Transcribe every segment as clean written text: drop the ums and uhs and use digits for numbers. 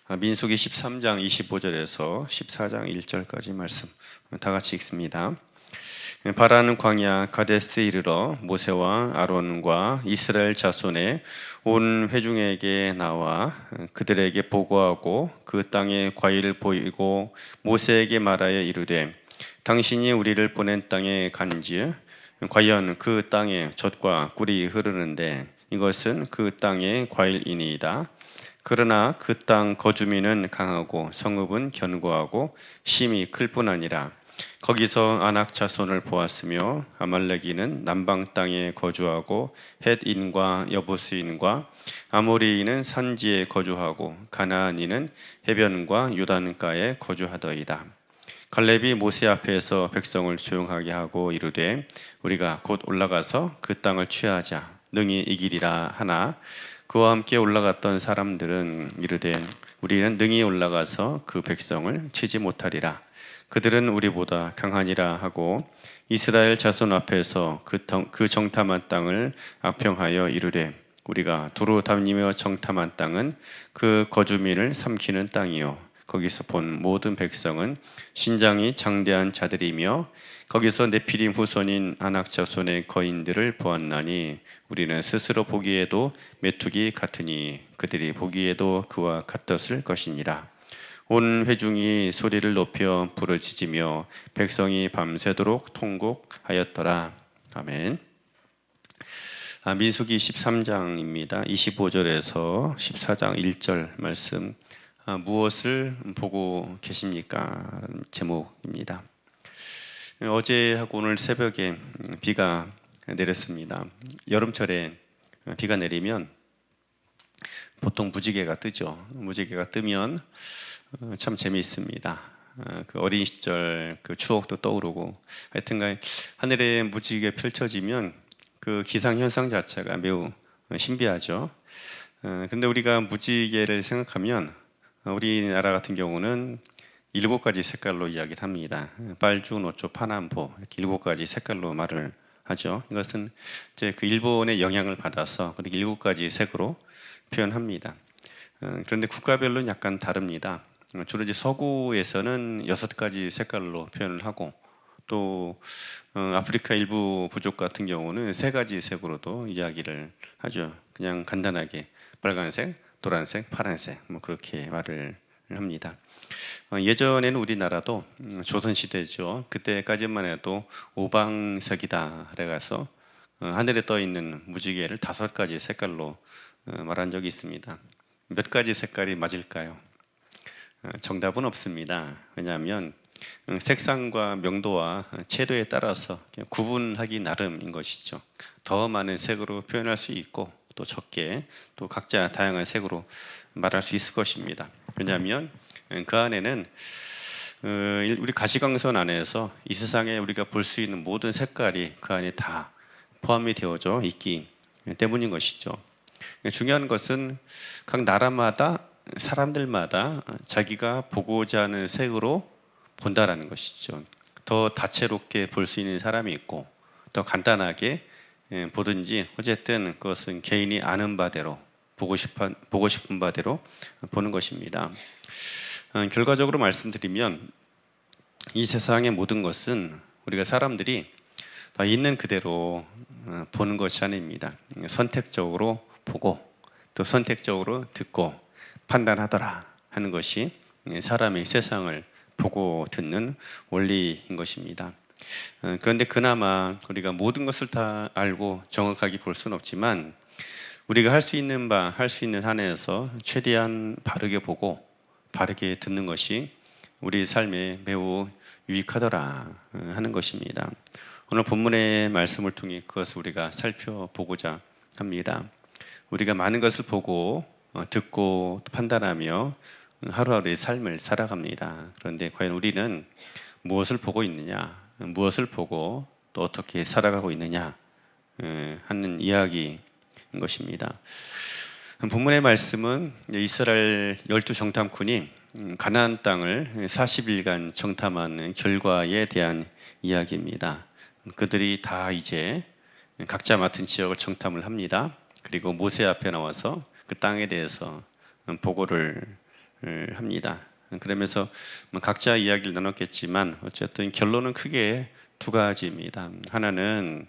민수기 13장 25절에서 14장 1절까지 말씀 다 같이 읽습니다. 바라는 광야 가데스에 이르러 모세와 아론과 이스라엘 자손의 온 회중에게 나와 그들에게 보고하고 그 땅의 과일을 보이고 모세에게 말하여 이르되 당신이 우리를 보낸 땅에 간즉 과연 그 땅에 젖과 꿀이 흐르는데 이것은 그 땅의 과일이니이다. 그러나 그 땅 거주민은 강하고 성읍은 견고하고 심이 클 뿐 아니라 거기서 아낙 자손을 보았으며 아말렉인은 남방 땅에 거주하고 헷인과 여부스인과 아모리인은 산지에 거주하고 가나안인은 해변과 요단가에 거주하더이다. 갈렙이 모세 앞에서 백성을 조용하게 하고 이르되 우리가 곧 올라가서 그 땅을 취하자 능히 이기리라 하나 그와 함께 올라갔던 사람들은 이르되 우리는 능히 올라가서 그 백성을 치지 못하리라. 그들은 우리보다 강하니라 하고 이스라엘 자손 앞에서 그 정탐한 땅을 악평하여 이르되 우리가 두루 다니며 정탐한 땅은 그 거주민을 삼키는 땅이요 거기서 본 모든 백성은 신장이 장대한 자들이며 거기서 네피림 후손인 아낙 자손의 거인들을 보았나니 우리는 스스로 보기에도 메뚜기 같으니 그들이 보기에도 그와 같았을 것이니라. 온 회중이 소리를 높여 부르짖으며 백성이 밤새도록 통곡하였더라. 아멘. 민수기 13장입니다. 25절에서 14장 1절 말씀. 무엇을 보고 계십니까? 제목입니다. 어제하고 오늘 새벽에 비가 내렸습니다. 여름철에 비가 내리면 보통 무지개가 뜨죠. 무지개가 뜨면 참 재미있습니다. 그 어린 시절 그 추억도 떠오르고 하여튼간 하늘에 무지개 펼쳐지면 그 기상 현상 자체가 매우 신비하죠. 근데 우리가 무지개를 생각하면 우리나라 같은 경우는 7가지 색깔로 이야기를 합니다. 빨주, 노초, 파남보 이렇게 7가지 색깔로 말을 하죠. 이것은 이제 그 일본의 영향을 받아서 그렇게 7가지 색으로 표현합니다. 그런데 국가별로는 약간 다릅니다. 주로 이제 서구에서는 6가지 색깔로 표현을 하고 또 아프리카 일부 부족 같은 경우는 3가지 색으로도 이야기를 하죠. 그냥 간단하게 빨간색, 노란색, 파란색 뭐 그렇게 말을 합니다. 예전에는 우리나라도 조선시대죠. 그때까지만 해도 오방색이다 그래서 하늘에 떠 있는 무지개를 5가지 색깔로 말한 적이 있습니다. 몇 가지 색깔이 맞을까요? 정답은 없습니다. 왜냐하면 색상과 명도와 채도에 따라서 구분하기 나름인 것이죠. 더 많은 색으로 표현할 수 있고 또 적게 또 각자 다양한 색으로 말할 수 있을 것입니다. 왜냐하면 그 안에는 우리 가시광선 안에서 이 세상에 우리가 볼 수 있는 모든 색깔이 그 안에 다 포함이 되어져 있기 때문인 것이죠. 중요한 것은 각 나라마다 사람들마다 자기가 보고자 하는 색으로 본다라는 것이죠. 더 다채롭게 볼 수 있는 사람이 있고 더 간단하게 보든지 어쨌든 그것은 개인이 아는 바대로 보고 싶은 바대로 보는 것입니다. 결과적으로 말씀드리면 이 세상의 모든 것은 우리가 사람들이 다 있는 그대로 보는 것이 아닙니다. 선택적으로 보고 또 선택적으로 듣고 판단하더라 하는 것이 사람의 세상을 보고 듣는 원리인 것입니다. 그런데 그나마 우리가 모든 것을 다 알고 정확하게 볼 수는 없지만 우리가 할 수 있는 한에서 최대한 바르게 보고 바르게 듣는 것이 우리 삶에 매우 유익하더라 하는 것입니다. 오늘 본문의 말씀을 통해 그것을 우리가 살펴보고자 합니다. 우리가 많은 것을 보고 듣고 판단하며 하루하루의 삶을 살아갑니다. 그런데 과연 우리는 무엇을 보고 있느냐, 무엇을 보고 또 어떻게 살아가고 있느냐 하는 이야기인 것입니다. 본문의 말씀은 이스라엘 12정탐꾼이 가나안 땅을 40일간 정탐하는 결과에 대한 이야기입니다. 그들이 다 이제 각자 맡은 지역을 정탐을 합니다. 그리고 모세 앞에 나와서 그 땅에 대해서 보고를 합니다. 그러면서 각자 이야기를 나눴겠지만 어쨌든 결론은 크게 두 가지입니다. 하나는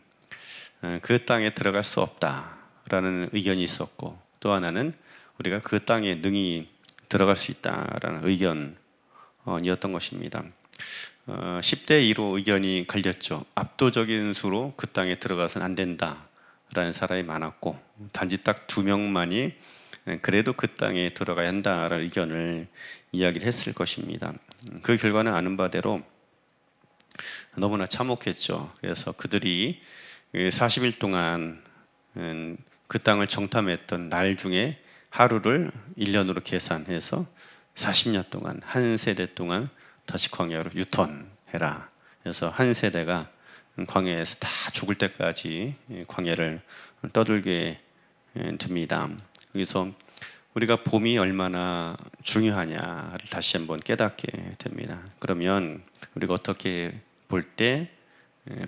그 땅에 들어갈 수 없다라는 의견이 있었고, 또 하나는 우리가 그 땅에 능히 들어갈 수 있다라는 의견이었던 것입니다. 10대 2로 의견이 갈렸죠. 압도적인 수로 그 땅에 들어가서는 안 된다라는 사람이 많았고, 단지 딱 2명만이 그래도 그 땅에 들어가야 한다라는 의견을 이야기를 했을 것입니다. 그 결과는 아는 바대로 너무나 참혹했죠. 그래서 그들이 40일 동안 그 땅을 정탐했던 날 중에 하루를 1년으로 계산해서 40년 동안, 한 세대 동안 다시 광야로 유턴해라. 그래서 한 세대가 광야에서 다 죽을 때까지 광야를 떠들게 됩니다. 여기서 우리가 봄이 얼마나 중요하냐를 다시 한번 깨닫게 됩니다. 그러면 우리가 어떻게 볼 때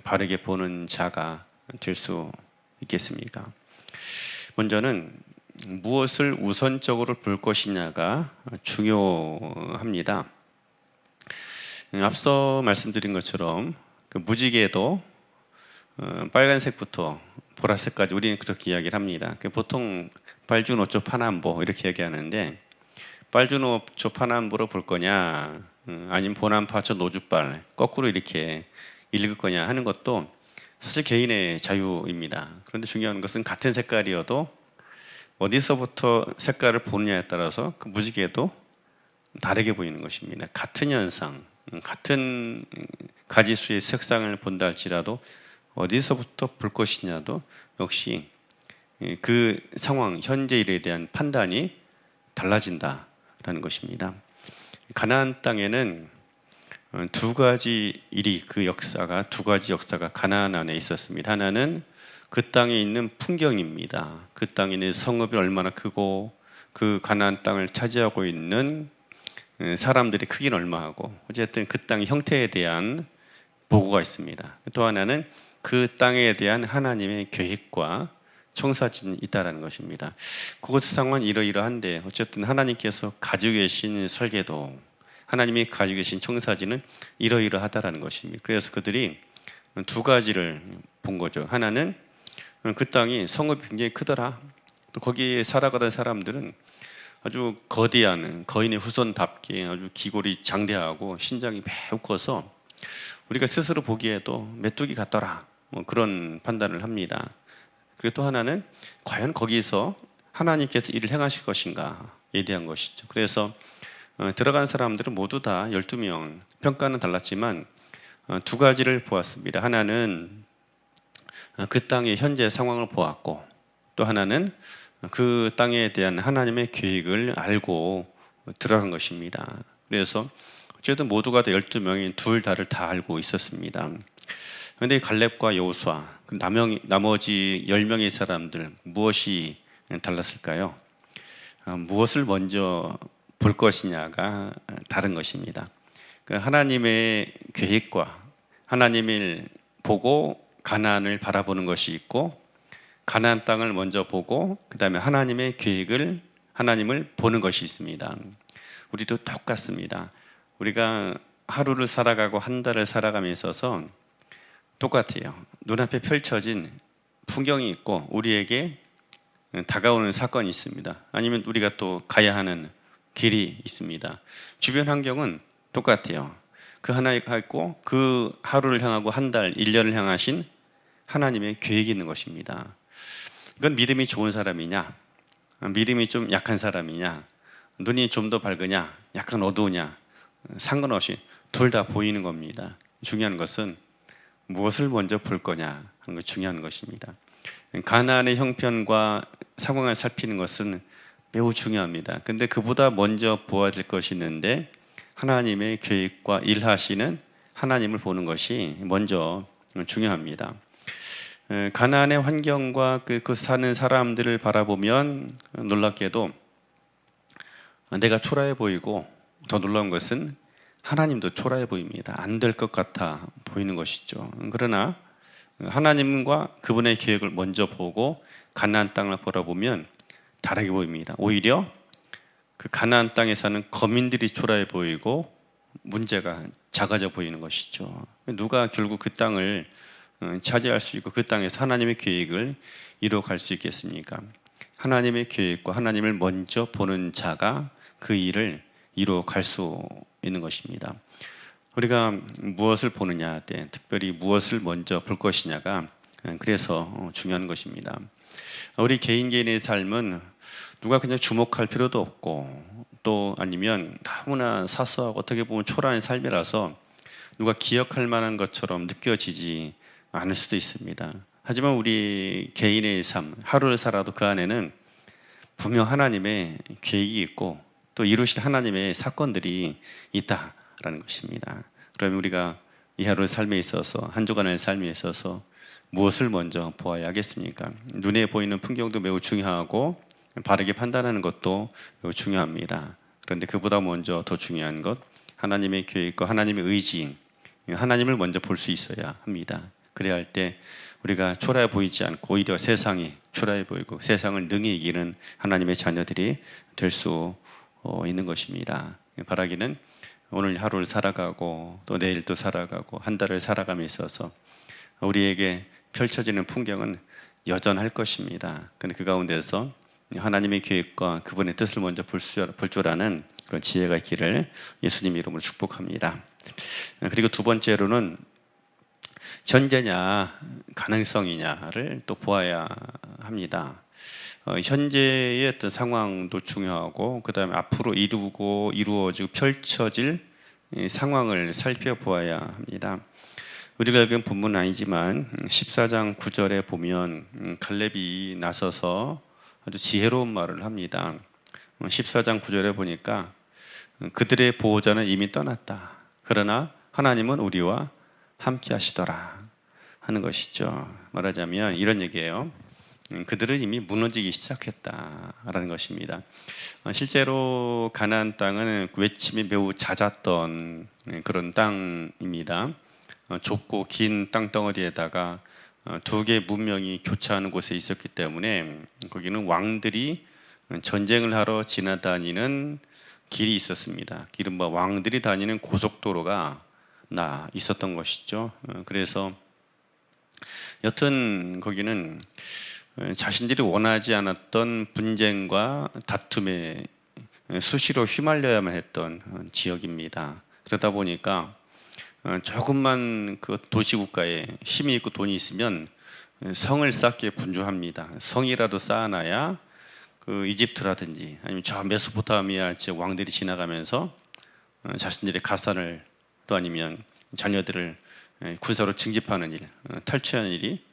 바르게 보는 자가 될 수 있겠습니까? 먼저는 무엇을 우선적으로 볼 것이냐가 중요합니다. 앞서 말씀드린 것처럼 그 무지개도 빨간색부터 보라색까지 우리는 그렇게 이야기를 합니다. 보통 빨주노초 파남보 이렇게 얘기하는데, 빨주노초 파남보로 볼 거냐, 아니면 보남파초 노주빨 거꾸로 이렇게 읽을 거냐 하는 것도 사실 개인의 자유입니다. 그런데 중요한 것은 같은 색깔이어도 어디서부터 색깔을 보느냐에 따라서 그 무지개도 다르게 보이는 것입니다. 같은 현상, 같은 가지수의 색상을 본다 할지라도 어디서부터 볼 것이냐도 역시 그 상황, 현재 일에 대한 판단이 달라진다라는 것입니다. 가나안 땅에는 두 가지 일이, 두 가지 역사가 가나안 안에 있었습니다. 하나는 그 땅에 있는 풍경입니다. 그 땅에 있는 성읍이 얼마나 크고 그 가나안 땅을 차지하고 있는 사람들의 크기는 얼마하고, 어쨌든 그 땅의 형태에 대한 보고가 있습니다. 또 하나는 그 땅에 대한 하나님의 계획과 청사진이 있다는 것입니다. 그것 상황은 이러이러한데 어쨌든 하나님께서 가지고 계신 설계도, 하나님이 가지고 계신 청사진은 이러이러하다라는 것입니다. 그래서 그들이 두 가지를 본 거죠. 하나는 그 땅이 성읍이 굉장히 크더라. 또 거기에 살아가던 사람들은 아주 거대한 거인의 후손답게 아주 기골이 장대하고 신장이 매우 커서 우리가 스스로 보기에도 메뚜기 같더라. 그런 판단을 합니다. 그리고 또 하나는 과연 거기서 하나님께서 일을 행하실 것인가에 대한 것이죠. 그래서 들어간 사람들은 모두 다 12명, 평가는 달랐지만 두 가지를 보았습니다. 하나는 그 땅의 현재 상황을 보았고, 또 하나는 그 땅에 대한 하나님의 계획을 알고 들어간 것입니다. 그래서 어쨌든 모두가 다 12명이 둘 다를 다 알고 있었습니다. 그런데 갈렙과 여호수아, 나머지 10명의 사람들 무엇이 달랐을까요? 무엇을 먼저 볼 것이냐가 다른 것입니다. 하나님의 계획과 하나님을 보고 가나안을 바라보는 것이 있고, 가나안 땅을 먼저 보고 그 다음에 하나님의 계획을, 하나님을 보는 것이 있습니다. 우리도 똑같습니다. 우리가 하루를 살아가고 한 달을 살아감에 있어서 똑같아요. 눈앞에 펼쳐진 풍경이 있고 우리에게 다가오는 사건이 있습니다. 아니면 우리가 또 가야 하는 길이 있습니다. 주변 환경은 똑같아요. 그 하나가 있고 그 하루를 향하고 한 달, 1년을 향하신 하나님의 계획이 있는 것입니다. 이건 믿음이 좋은 사람이냐, 믿음이 좀 약한 사람이냐, 눈이 좀 더 밝으냐, 약간 어두우냐, 상관없이 둘 다 보이는 겁니다. 중요한 것은 무엇을 먼저 볼 거냐 하는 것이 중요한 것입니다. 가나안의 형편과 상황을 살피는 것은 매우 중요합니다. 근데 그보다 먼저 보아야 될 것이 있는데, 하나님의 계획과 일하시는 하나님을 보는 것이 먼저 중요합니다. 가나안의 환경과 그 사는 사람들을 바라보면 놀랍게도 내가 초라해 보이고, 더 놀라운 것은 하나님도 초라해 보입니다. 안 될 것 같아 보이는 것이죠. 그러나 하나님과 그분의 계획을 먼저 보고 가나안 땅을 바라보면 다르게 보입니다. 오히려 그 가나안 땅에 사는 거민들이 초라해 보이고 문제가 작아져 보이는 것이죠. 누가 결국 그 땅을 차지할 수 있고 그 땅에서 하나님의 계획을 이루어갈 수 있겠습니까? 하나님의 계획과 하나님을 먼저 보는 자가 그 일을 이루어갈 수 있는 것입니다. 우리가 무엇을 보느냐 때 특별히 무엇을 먼저 볼 것이냐가 그래서 중요한 것입니다. 우리 개인의 삶은 누가 그냥 주목할 필요도 없고 또 아니면 너무나 사소하고 어떻게 보면 초라한 삶이라서 누가 기억할 만한 것처럼 느껴지지 않을 수도 있습니다. 하지만 우리 개인의 삶, 하루를 살아도 그 안에는 분명 하나님의 계획이 있고 또 이루실 하나님의 사건들이 있다라는 것입니다. 그러면 우리가 이 하루의 삶에 있어서 한 주간의 삶에 있어서 무엇을 먼저 보아야 하겠습니까? 눈에 보이는 풍경도 매우 중요하고 바르게 판단하는 것도 매우 중요합니다. 그런데 그보다 먼저 더 중요한 것, 하나님의 계획과 하나님의 의지, 하나님을 먼저 볼 수 있어야 합니다. 그래야 할 때 우리가 초라해 보이지 않고 오히려 세상이 초라해 보이고 세상을 능히 이기는 하나님의 자녀들이 될 수 있는 것입니다. 바라기는 오늘 하루를 살아가고 또 내일도 살아가고 한 달을 살아감에 있어서 우리에게 펼쳐지는 풍경은 여전할 것입니다. 근데 그 가운데서 하나님의 계획과 그분의 뜻을 먼저 볼 줄 아는 그런 지혜가 있기를 예수님 이름으로 축복합니다. 그리고 두 번째로는 현재냐 가능성이냐를 또 보아야 합니다. 현재의 어떤 상황도 중요하고 그 다음에 앞으로 이루어지고 펼쳐질 상황을 살펴보아야 합니다. 우리가 읽은 본문은 아니지만 14장 9절에 보면 갈렙이 나서서 아주 지혜로운 말을 합니다. 14장 9절에 보니까 그들의 보호자는 이미 떠났다. 그러나 하나님은 우리와 함께 하시더라 하는 것이죠. 말하자면 이런 얘기예요. 그들은 이미 무너지기 시작했다라는 것입니다. 실제로 가나안 땅은 외침이 매우 잦았던 그런 땅입니다. 좁고 긴 땅덩어리에다가 두 개의 문명이 교차하는 곳에 있었기 때문에 거기는 왕들이 전쟁을 하러 지나다니는 길이 있었습니다. 이른바 왕들이 다니는 고속도로가 있었던 것이죠. 그래서 여튼 거기는 자신들이 원하지 않았던 분쟁과 다툼에 수시로 휘말려야만 했던 지역입니다. 그러다 보니까 조금만 그 도시국가에 힘이 있고 돈이 있으면 성을 쌓기에 분주합니다. 성이라도 쌓아놔야 그 이집트라든지 아니면 저 메소포타미아 지역 왕들이 지나가면서 자신들의 가산을 또 아니면 자녀들을 군사로 징집하는 일, 탈취하는 일이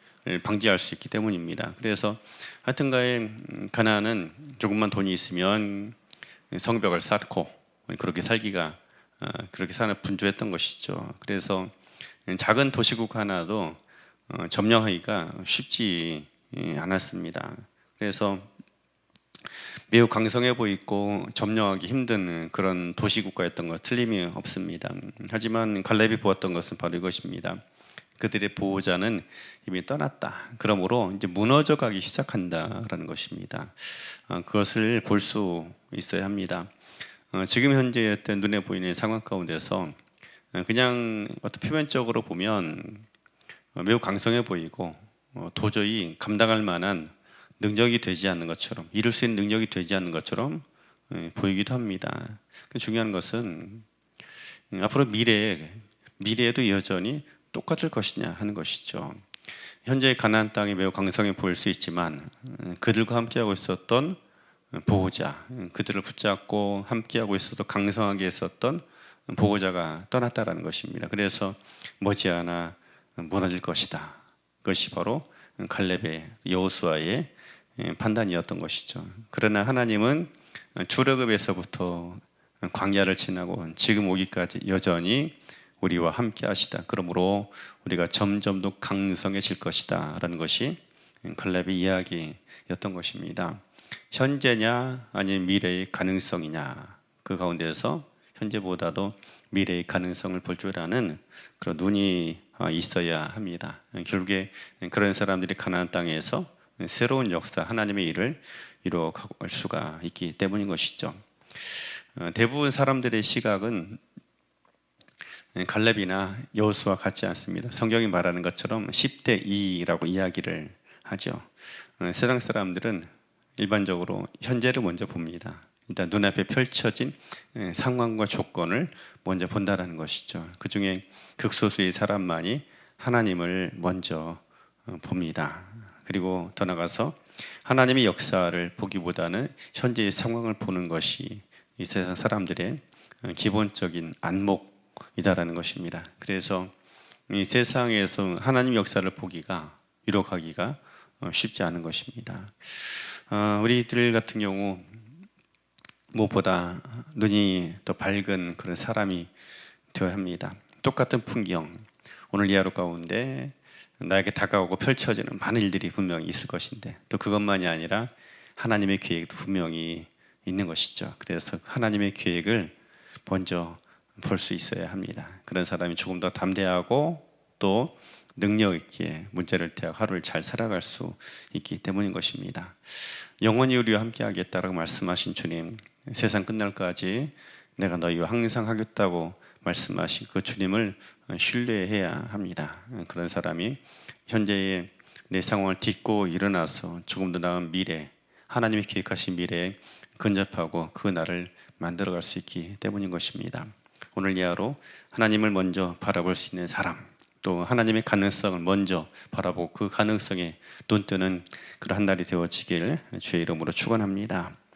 방지할 수 있기 때문입니다. 그래서 하여튼간에 가나안은 조금만 돈이 있으면 성벽을 쌓고 그렇게 살기가 그렇게 사는 분주했던 것이죠. 그래서 작은 도시국 하나도 점령하기가 쉽지 않았습니다. 그래서 매우 강성해 보이고 점령하기 힘든 그런 도시국가였던 것 틀림이 없습니다. 하지만 갈렙이 보았던 것은 바로 이것입니다. 그들의 보호자는 이미 떠났다. 그러므로 이제 무너져 가기 시작한다라는 것입니다. 그것을 볼 수 있어야 합니다. 지금 현재 어떤 눈에 보이는 상황 가운데서 그냥 어떤 표면적으로 보면 매우 강성해 보이고 도저히 감당할 만한 능력이 되지 않는 것처럼 이룰 수 있는 능력이 되지 않는 것처럼 보이기도 합니다. 중요한 것은 앞으로 미래에도 여전히 똑같을 것이냐 하는 것이죠. 현재 가나안 땅이 매우 강성해 보일 수 있지만 그들과 함께하고 있었던 보호자, 그들을 붙잡고 함께하고 있어도 강성하게 했었던 보호자가 떠났다라는 것입니다. 그래서 머지않아 무너질 것이다. 그것이 바로 갈렙의 여호수아의 판단이었던 것이죠. 그러나 하나님은 출애굽에서부터 광야를 지나고 지금 오기까지 여전히 우리와 함께 하시다. 그러므로 우리가 점점 더 강성해질 것이다 라는 것이 갈렙의 이야기였던 것입니다. 현재냐 아니면 미래의 가능성이냐, 그 가운데서 현재보다도 미래의 가능성을 볼 줄 아는 그런 눈이 있어야 합니다. 결국에 그런 사람들이 가나안 땅에서 새로운 역사, 하나님의 일을 이루어갈 수가 있기 때문인 것이죠. 대부분 사람들의 시각은 갈렙이나 여호수아와 같지 않습니다. 성경이 말하는 것처럼 10대 2라고 이야기를 하죠. 세상 사람들은 일반적으로 현재를 먼저 봅니다. 일단 눈앞에 펼쳐진 상황과 조건을 먼저 본다는 것이죠. 그 중에 극소수의 사람만이 하나님을 먼저 봅니다. 그리고 더 나가서 하나님의 역사를 보기보다는 현재의 상황을 보는 것이 이 세상 사람들의 기본적인 안목이다라는 것입니다. 그래서 이 세상에서 하나님 역사를 보기가 이룩하기가 쉽지 않은 것입니다. 우리들 같은 경우 무엇보다 눈이 더 밝은 그런 사람이 되어야 합니다. 똑같은 풍경, 오늘 이 하루 가운데 나에게 다가오고 펼쳐지는 많은 일들이 분명히 있을 것인데 또 그것만이 아니라 하나님의 계획도 분명히 있는 것이죠. 그래서 하나님의 계획을 먼저 볼 수 있어야 합니다. 그런 사람이 조금 더 담대하고 또 능력 있게 문제를 대하고 하루를 잘 살아갈 수 있기 때문인 것입니다. 영원히 우리와 함께 하겠다라고 말씀하신 주님, 세상 끝날까지 내가 너희와 항상 하겠다고 말씀하신 그 주님을 신뢰해야 합니다. 그런 사람이 현재의 내 상황을 딛고 일어나서 조금 더 나은 미래, 하나님이 계획하신 미래에 근접하고 그 날을 만들어갈 수 있기 때문인 것입니다. 오늘 이 하루 하나님을 먼저 바라볼 수 있는 사람, 또 하나님의 가능성을 먼저 바라보고 그 가능성에 눈뜨는 그런 한 날이 되어지길 주의 이름으로 축원합니다.